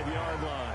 5-yard line.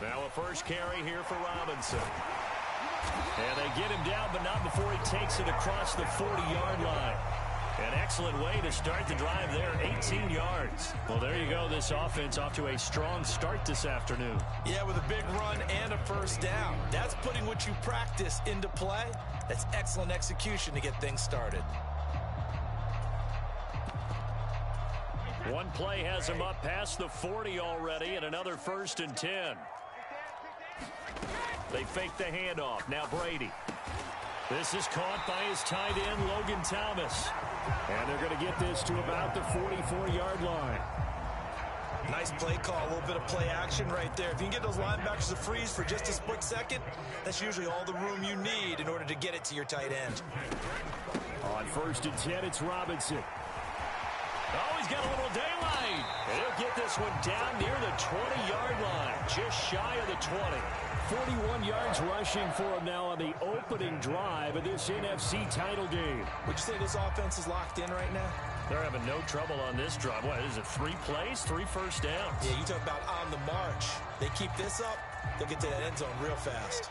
Now a first carry here for Robinson. And they get him down, but not before he takes it across the 40-yard line. An excellent way to start the drive there, 18 yards. Well, there you go. This offense off to a strong start this afternoon. Yeah, with a big run and a first down. That's putting what you practice into play. That's excellent execution to get things started. One play has him up past the 40 already, and another 1st and 10. They fake the handoff. Now Brady. This is caught by his tight end, Logan Thomas. And they're going to get this to about the 44-yard line. Nice play call, a little bit of play action right there. If you can get those linebackers to freeze for just a split second, that's usually all the room you need in order to get it to your tight end. On 1st and 10, it's Robinson. Oh, he's got a little daylight. And he'll get this one down near the 20-yard line, just shy of the 20. 41 yards rushing for him now on the opening drive of this NFC title game. Would you say this offense is locked in right now? They're having no trouble on this drive. What is it, 3 plays, 3 first downs? Yeah, you talk about on the march. They keep this up, they'll get to that end zone real fast.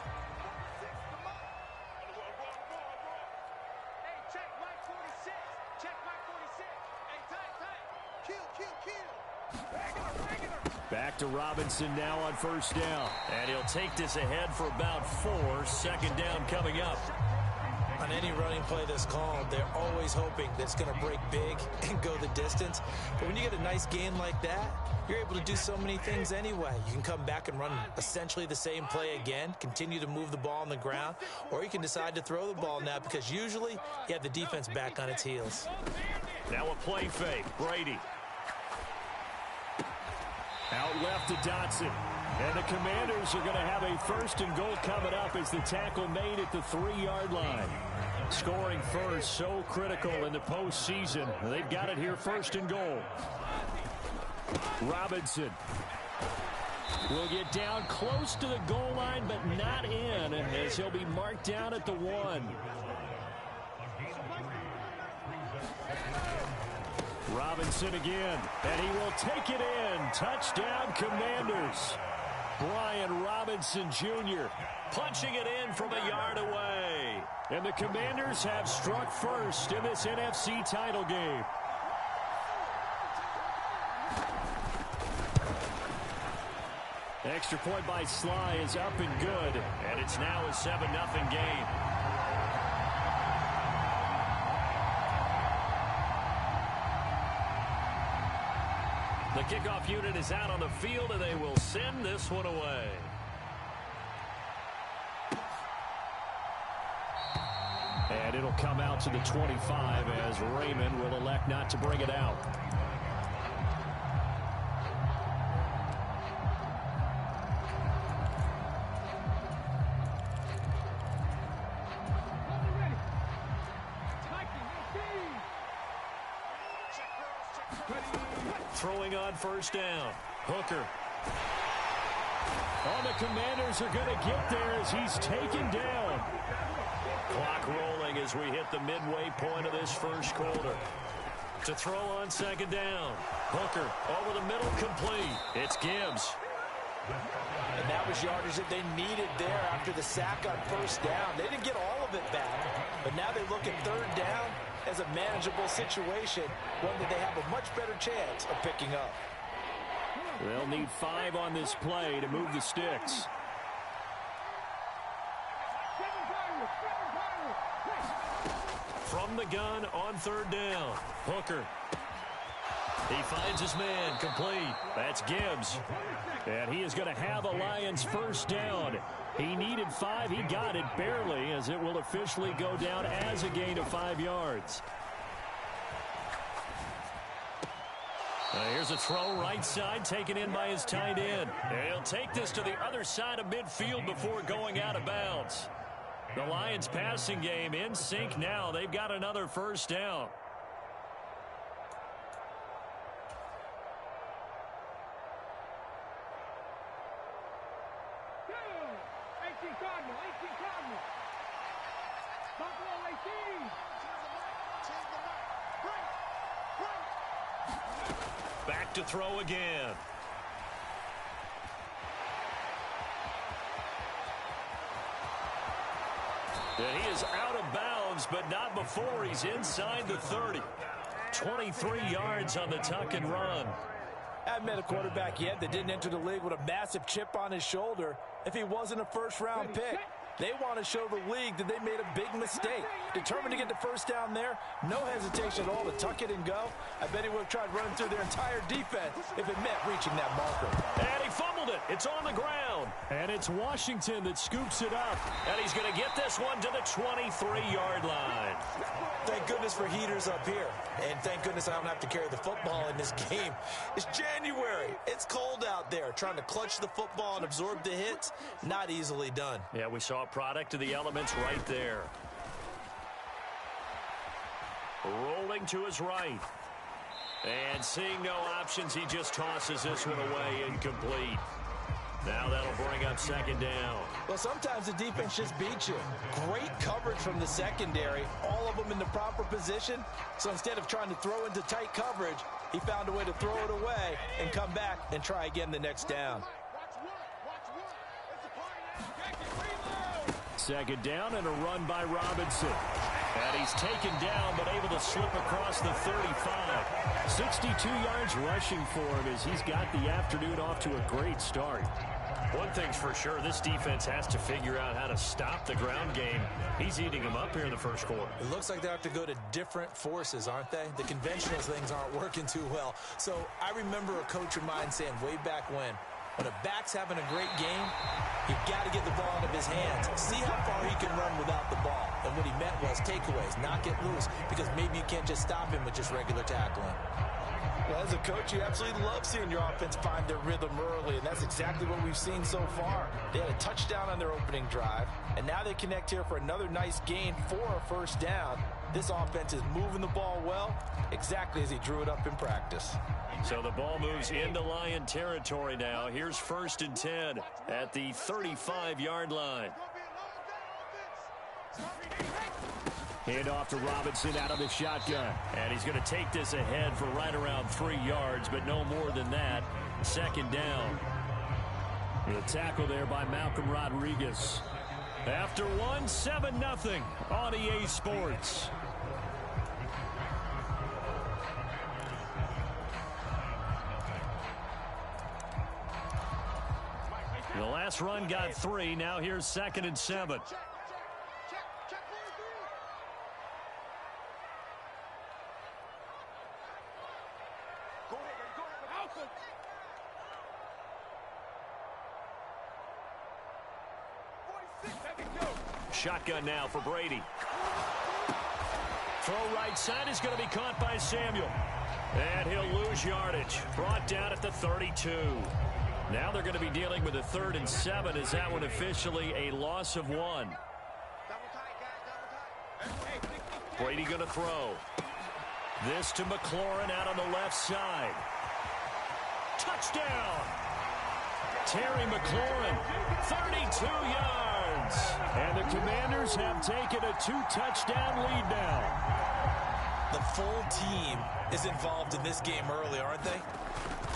Back to Robinson now on 1st down. And he'll take this ahead for about 4. 2nd down coming up. On any running play that's called, they're always hoping that it's going to break big and go the distance. But when you get a nice gain like that, you're able to do so many things anyway. You can come back and run essentially the same play again, continue to move the ball on the ground, or you can decide to throw the ball now because usually you have the defense back on its heels. Now a play fake. Brady. Out left to Dotson. And the Commanders are going to have a 1st and goal coming up as the tackle made at the 3-yard line. Scoring first, so critical in the postseason. They've got it here, 1st and goal. Robinson will get down close to the goal line, but not in, as he'll be marked down at the 1. Robinson again, and he will take it in. Touchdown, Commanders. Brian Robinson Jr. punching it in from a yard away. And the Commanders have struck first in this NFC title game. Extra point by Sly is up and good, and it's now a 7-0 game. The kickoff unit is out on the field, and they will send this one away. And it'll come out to the 25 as Raymond will elect not to bring it out. Throwing on 1st down. Hooker. Oh, the Commanders are going to get there as he's taken down. Clock rolling as we hit the midway point of this 1st quarter. To throw on 2nd down. Hooker over the middle, complete. It's Gibbs. And that was yardage that they needed there after the sack on 1st down. They didn't get all of it back, but now they look at 3rd down as a manageable situation, one that they have a much better chance of picking up. They'll need 5 on this play to move the sticks. From the gun on 3rd down. Hooker. He finds his man, complete. That's Gibbs. And he is going to have a Lions 1st down. He needed 5. He got it barely, as it will officially go down as a gain of 5 yards. Here's a throw right side taken in by his tight end. And he'll take this to the other side of midfield before going out of bounds. The Lions passing game in sync now. They've got another first down. Back to throw again. And he is out of bounds, but not before he's inside the 30. 23 yards on the tuck and run. I haven't met a quarterback yet that didn't enter the league with a massive chip on his shoulder if he wasn't a first-round pick. They want to show the league that they made a big mistake. Determined to get the first down there, no hesitation at all to tuck it and go. I bet he would have tried running through their entire defense if it meant reaching that marker. And he fumbled it. It's on the ground. And it's Washington that scoops it up. And he's going to get this one to the 23-yard line. Thank goodness for heaters up here. And thank goodness I don't have to carry the football in this game. It's January. It's cold out there. Trying to clutch the football and absorb the hits, not easily done. Yeah, we saw a product of the elements right there. Rolling to his right. And seeing no options, he just tosses this one away incomplete. Now that'll bring up second down. Well, sometimes the defense just beats you. Great coverage from the secondary, all of them in the proper position. So instead of trying to throw into tight coverage, he found a way to throw it away and come back and try again the next down. Second down and a run by Robinson. And he's taken down but able to slip across the 35. 62 yards rushing for him as he's got the afternoon off to a great start. One thing's for sure, this defense has to figure out how to stop the ground game. He's eating them up here in the first quarter. It looks like they have to go to different forces, aren't they? The conventional things aren't working too well. So I remember a coach of mine saying way back when a back's having a great game, you've got to get the ball out of his hands. See how far he can run without the ball. And what he meant was takeaways, knock it loose, because maybe you can't just stop him with just regular tackling. Well, as a coach, you absolutely love seeing your offense find their rhythm early, and that's exactly what we've seen so far. They had a touchdown on their opening drive, and now they connect here for another nice gain for a first down. This offense is moving the ball well, exactly as he drew it up in practice. So the ball moves into Lion territory now. Here's 1st and 10 at the 35-yard line. Hand off to Robinson out of the shotgun. And he's going to take this ahead for right around 3 yards, but no more than that. Second down. The tackle there by Malcolm Rodriguez. After one, 7-0 on EA Sports. The last run got 3. Now here's 2nd and 7. Shotgun now for Brady. Throw right side is going to be caught by Samuel. And he'll lose yardage. Brought down at the 32. Now they're going to be dealing with a 3rd and 7. Is that one officially a loss of 1? Brady going to throw. This to McLaurin out on the left side. Touchdown! Terry McLaurin, 32 yards. And the Commanders have taken a 2-touchdown lead now. The full team is involved in this game early, aren't they?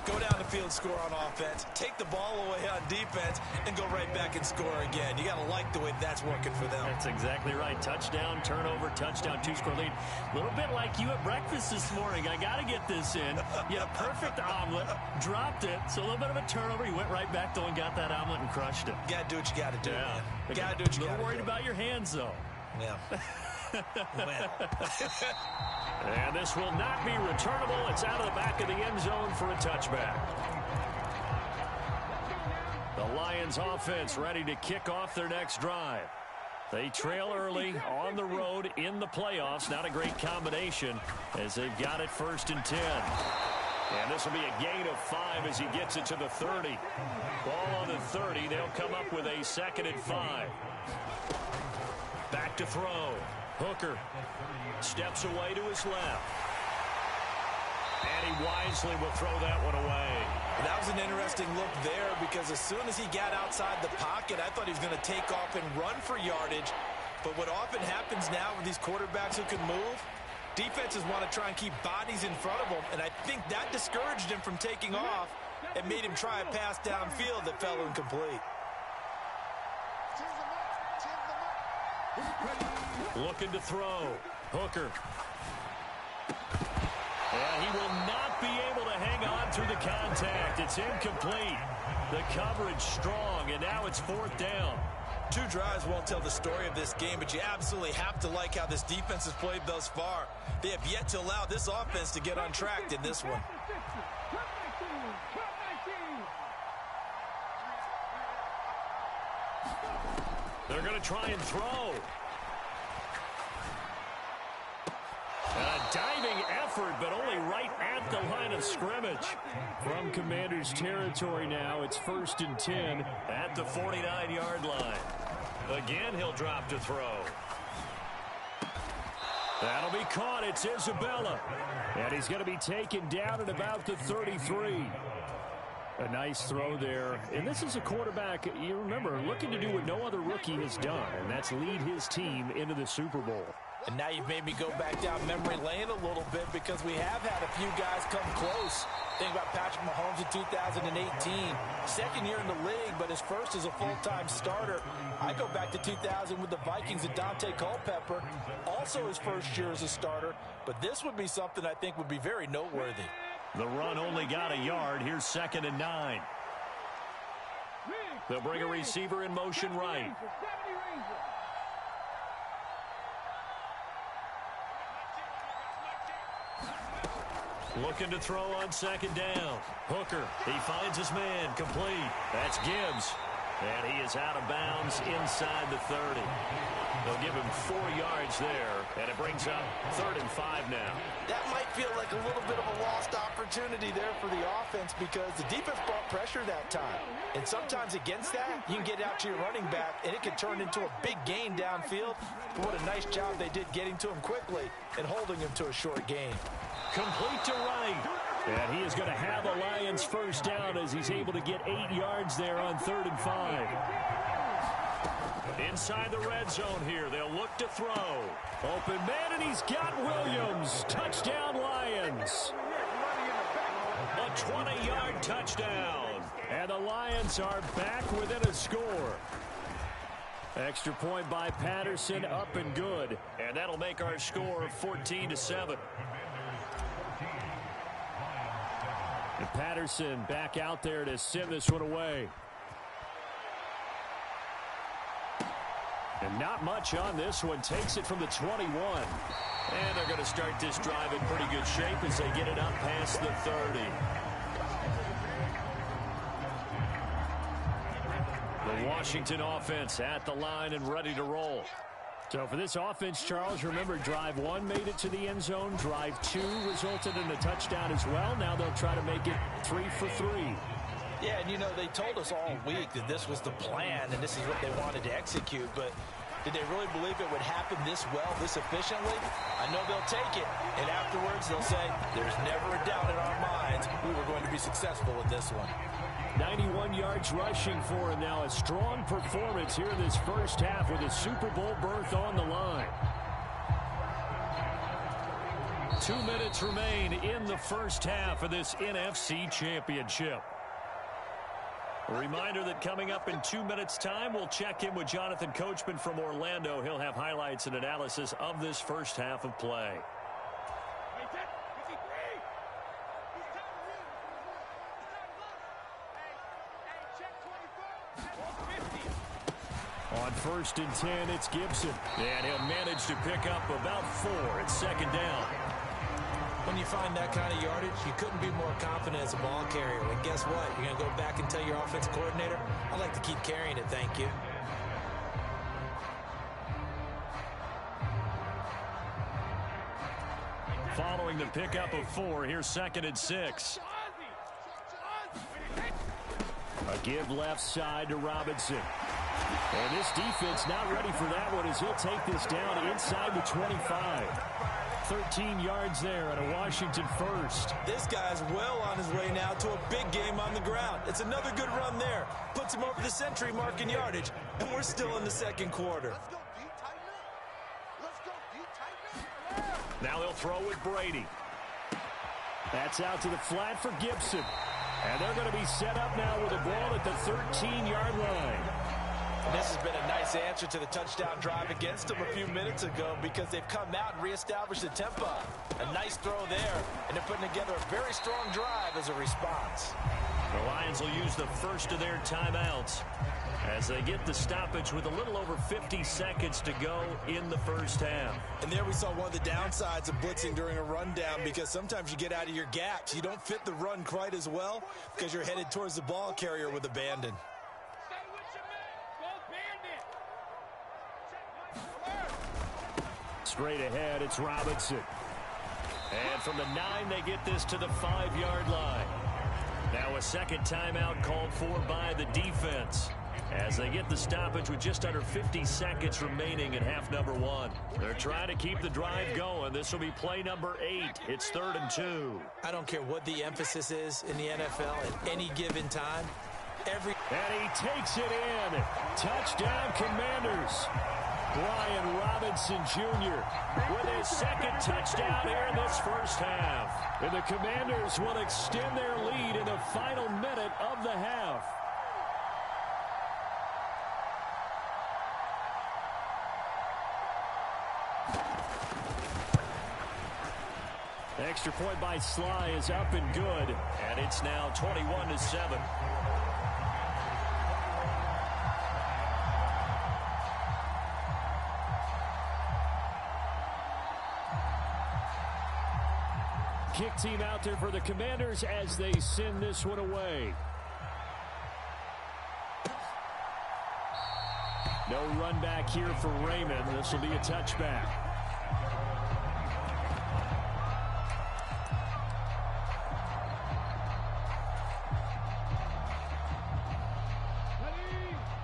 Go down the field, score on offense, take the ball away on defense, and go right back and score again. You got to like the way that's working for them. That's exactly right. Touchdown, turnover, touchdown, 2-score lead. A little bit like you at breakfast this morning. I got to get this in. You had a perfect omelet, dropped it, so a little bit of a turnover. You went right back, though, and got that omelet and crushed it. You got to do what you got to do, man. You got to do what you got to do. A little worried about your hands, though. Yeah. And this will not be returnable. It's out of the back of the end zone for a touchback. The Lions offense ready to kick off their next drive. They trail early on the road in the playoffs. Not a great combination as they've got it 1st and 10. And this will be a gain of 5 as he gets it to the 30. Ball on the 30. They'll come up with a 2nd and 5. Back to throw. Hooker steps away to his left. And he wisely will throw that one away. That was an interesting look there because as soon as he got outside the pocket, I thought he was going to take off and run for yardage. But what often happens now with these quarterbacks who can move, defenses want to try and keep bodies in front of them, and I think that discouraged him from taking off and made him try a pass downfield that fell incomplete. Looking to throw. Hooker. And he will not be able to hang on through the contact. It's incomplete. The coverage strong, and now it's 4th down. 2 drives won't tell the story of this game, but you absolutely have to like how this defense has played thus far. They have yet to allow this offense to get untracked in this one. They're going to try and throw. A diving effort, but only right at the line of scrimmage. From Commanders territory now, it's 1st and 10 at the 49-yard line. Again, he'll drop to throw. That'll be caught. It's Isabella. And he's going to be taken down at about the 33. A nice throw there. And this is a quarterback, you remember, looking to do what no other rookie has done, and that's lead his team into the Super Bowl. And now you've made me go back down memory lane a little bit because we have had a few guys come close. Think about Patrick Mahomes in 2018. 2nd year in the league, but his first as a full-time starter. I go back to 2000 with the Vikings and Dante Culpepper. Also his first year as a starter. But this would be something I think would be very noteworthy. The run only got a yard. Here's 2nd and 9. They'll bring a receiver in motion right. Looking to throw on 2nd down. Hooker, he finds his man, complete. That's Gibbs. And he is out of bounds inside the 30. They'll give him 4 yards there, and it brings up 3rd and 5 now. That might feel like a little bit of a lost opportunity there for the offense because the defense brought pressure that time. And sometimes against that, you can get out to your running back, and it can turn into a big gain downfield. But what a nice job they did getting to him quickly and holding him to a short gain. Complete to right. And he is going to have a Lions 1st down as he's able to get 8 yards there on 3rd and 5. Inside the red zone here, they'll look to throw. Open man, and he's got Williams. Touchdown, Lions. A 20-yard touchdown. And the Lions are back within a score. Extra point by Patterson, up and good. And that'll make our score 14-7. And Patterson back out there to send this one away. And not much on this one. Takes it from the 21. And they're going to start this drive in pretty good shape as they get it up past the 30. The Washington offense at the line and ready to roll. So for this offense, Charles, remember, drive 1 made it to the end zone. Drive 2 resulted in a touchdown as well. Now they'll try to make it 3 for 3. Yeah, and you know, they told us all week that this was the plan and this is what they wanted to execute, but did they really believe it would happen this well, this efficiently? I know they'll take it, and afterwards they'll say, there's never a doubt in our minds we were going to be successful with this one. 91 yards rushing for him now. A strong performance here in this first half with a Super Bowl berth on the line. 2 minutes remain in the first half of this NFC Championship. A reminder that coming up in 2 minutes' time, we'll check in with Jonathan Coachman from Orlando. He'll have highlights and analysis of this first half of play. On 1st and 10, it's Gibson. And he'll manage to pick up about 4. It's 2nd down. When you find that kind of yardage, you couldn't be more confident as a ball carrier. And guess what? You're going to go back and tell your offensive coordinator, I'd like to keep carrying it, thank you. following the pickup of 4. Here's 2nd and 6. A give left side to Robinson. And this defense not ready for that one as he'll take this down inside the 25. 13 yards there at a Washington first. This guy's well on his way now to a big game on the ground. It's another good run there. Puts him over the century mark in yardage, and we're still in the second quarter. Now he'll throw with Brady. That's out to the flat for Gibson. And they're going to be set up now with a ball at the 13-yard line. This has been a nice answer to the touchdown drive against them a few minutes ago because they've come out and reestablished the tempo. A nice throw there, and they're putting together a very strong drive as a response. The Lions will use the first of their timeouts as they get the stoppage with a little over 50 seconds to go in the first half. And there we saw one of the downsides of blitzing during a rundown because sometimes you get out of your gaps. You don't fit the run quite as well because you're headed towards the ball carrier with abandon. Straight ahead, it's Robinson. And from the 9, they get this to the 5-yard line. Now a second timeout called for by the defense as they get the stoppage with just under 50 seconds remaining in half number 1. They're trying to keep the drive going. This will be play number 8. It's 3rd and 2. I don't care what the emphasis is in the NFL at any given time. And he takes it in. Touchdown, Commanders. Brian Robinson Jr. with his second touchdown here in this first half. And the Commanders will extend their lead in the final minute of the half. Extra point by Sly is up and good. And it's now 21-7. Kick team out there for the Commanders as they send this one away. No run back here for Raymond. This will be a touchback.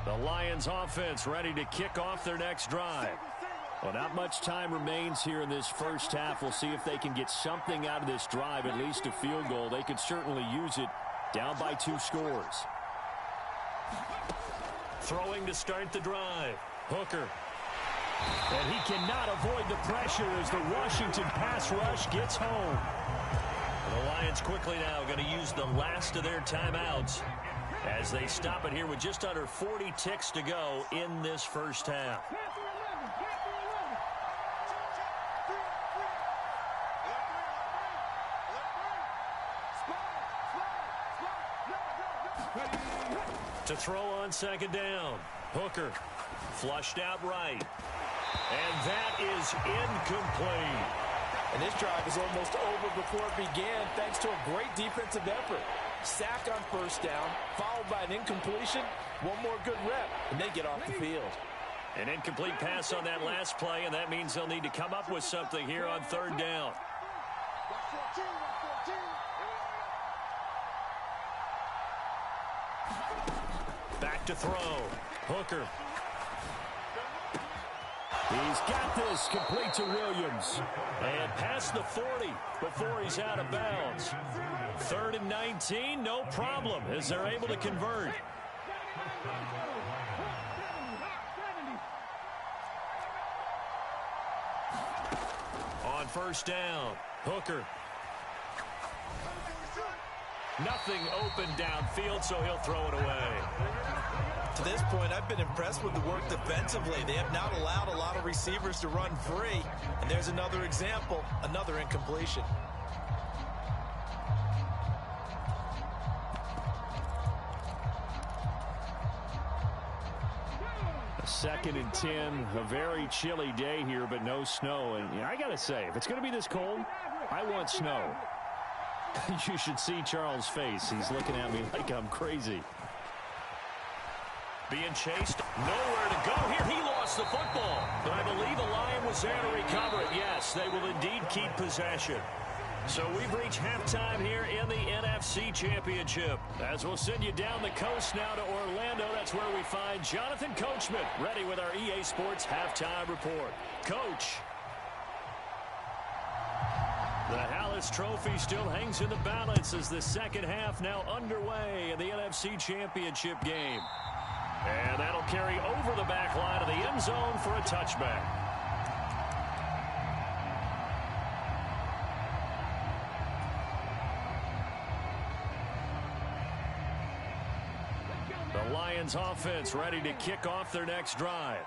The Lions offense ready to kick off their next drive. Well, not much time remains here in this first half. We'll see if they can get something out of this drive, at least a field goal. They could certainly use it down by 2 scores. Throwing to start the drive. Hooker. And he cannot avoid the pressure as the Washington pass rush gets home. The Lions quickly now going to use the last of their timeouts as they stop it here with just under 40 ticks to go in this first half. To throw on second down. Hooker flushed out right. And that is incomplete. And this drive is almost over before it began thanks to a great defensive effort. Sack on first down, followed by an incompletion. One more good rep, and they get off the field. An incomplete pass on that last play, and that means they'll need to come up with something here on 3rd down. Back to throw. Hooker. He's got this complete to Williams. And past the 40 before he's out of bounds. 3rd and 19, no problem as they're able to convert. On first down, Hooker. Nothing open downfield, so he'll throw it away. To this point, I've been impressed with the work defensively. They have not allowed a lot of receivers to run free. And there's another example, another incompletion. A 2nd and 10, a very chilly day here, but no snow. And I got to say, if it's going to be this cold, I want snow. You should see Charles' face. He's looking at me like I'm crazy. Being chased, nowhere to go here. He lost lost the football, but I believe a Lion was there to recover it. Yes, they will indeed keep possession. So we've reached halftime here in the NFC Championship. As we'll send you down the coast now to Orlando, that's where we find Jonathan Coachman, ready with our EA Sports Halftime Report. Coach. The Hallis Trophy still hangs in the balance as the second half now underway in the NFC Championship game. And that'll carry over the back line of the end zone for a touchback. The Lions offense ready to kick off their next drive.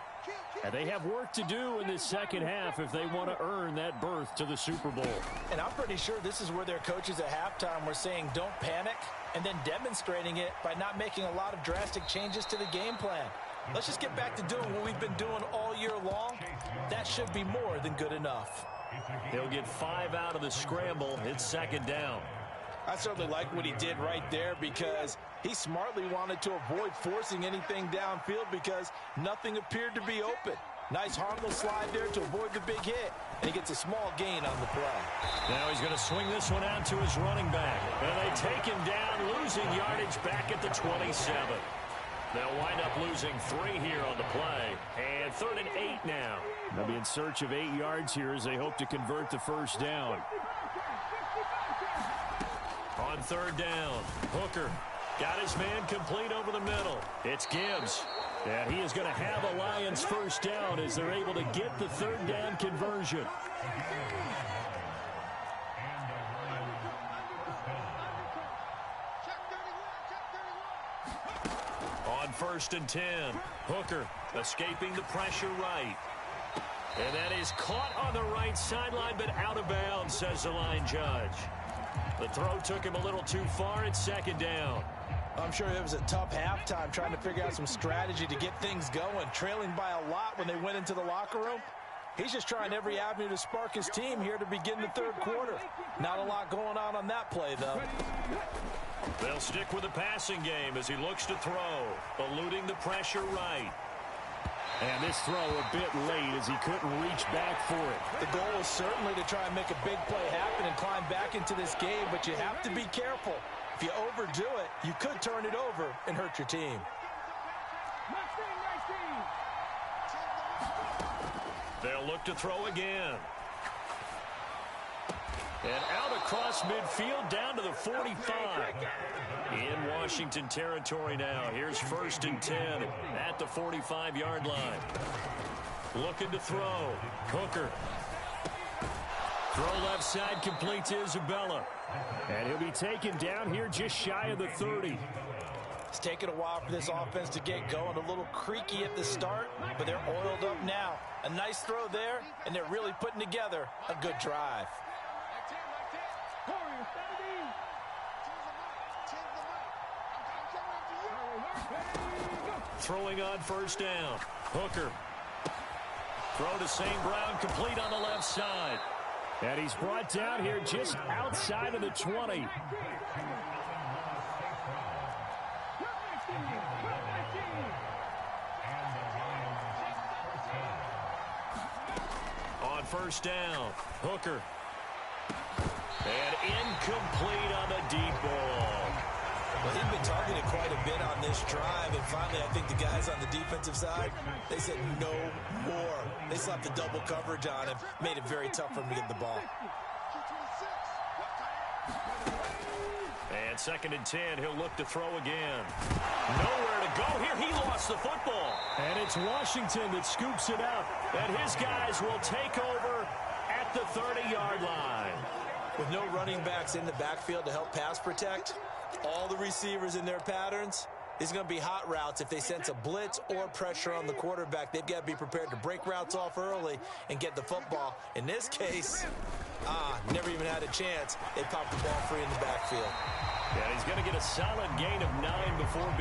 And they have work to do in this second half if they want to earn that berth to the Super Bowl. And I'm pretty sure this is where their coaches at halftime were saying don't panic, and then demonstrating it by not making a lot of drastic changes to the game plan. Let's just get back to doing what we've been doing all year long. That should be more than good enough. He'll get 5 out of the scramble. It's second down. I certainly like what he did right there because he smartly wanted to avoid forcing anything downfield because nothing appeared to be open. Nice harmless slide there to avoid the big hit, and he gets a small gain on the play. Now he's going to swing this one out to his running back. And they take him down, losing yardage back at the 27. They'll wind up losing 3 here on the play. And 3rd and 8 now. They'll be in search of 8 yards here as they hope to convert the first down. On 3rd down, Hooker got his man complete over the middle. It's Gibbs. And he is going to have a Lions first down as they're able to get the 3rd down conversion. On 1st and 10, Hooker escaping the pressure right. And that is caught on the right sideline, but out of bounds, says the line judge. The throw took him a little too far. It's 2nd down. I'm sure it was a tough halftime trying to figure out some strategy to get things going, trailing by a lot when they went into the locker room. He's just trying every avenue to spark his team here to begin the 3rd quarter. Not a lot going on that play, though. They'll stick with the passing game as he looks to throw, eluding the pressure right. And this throw a bit late as he couldn't reach back for it. The goal is certainly to try and make a big play happen and climb back into this game, but you have to be careful. If you overdo it, you could turn it over and hurt your team. They'll look to throw again. And out across midfield down to the 45. In Washington territory now. Here's 1st and 10 at the 45-yard line. Looking to throw. Hooker. Throw left side complete to Isabella. And he'll be taken down here just shy of the 30. It's taken a while for this offense to get going. A little creaky at the start, but they're oiled up now. A nice throw there, and they're really putting together a good drive. Throwing on 1st down. Hooker. Throw to St. Brown, complete on the left side. And he's brought down here just outside of the 20. On 1st down, Hooker. And incomplete on the deep ball. Well, he'd been targeted quite a bit on this drive, and finally I think the guys on the defensive side, they said no more. They slapped the double coverage on him, made it very tough for him to get the ball. And 2nd and 10, he'll look to throw again. Nowhere to go here. He lost the football. And it's Washington that scoops it up. And his guys will take over at the 30-yard line. With no running backs in the backfield to help pass protect, all the receivers in their patterns, it's going to be hot routes. If they sense a blitz or pressure on the quarterback, they've got to be prepared to break routes off early and get the football. In this case, never even had a chance. They popped the ball free in the backfield. Yeah, he's going to get a solid gain of 9 before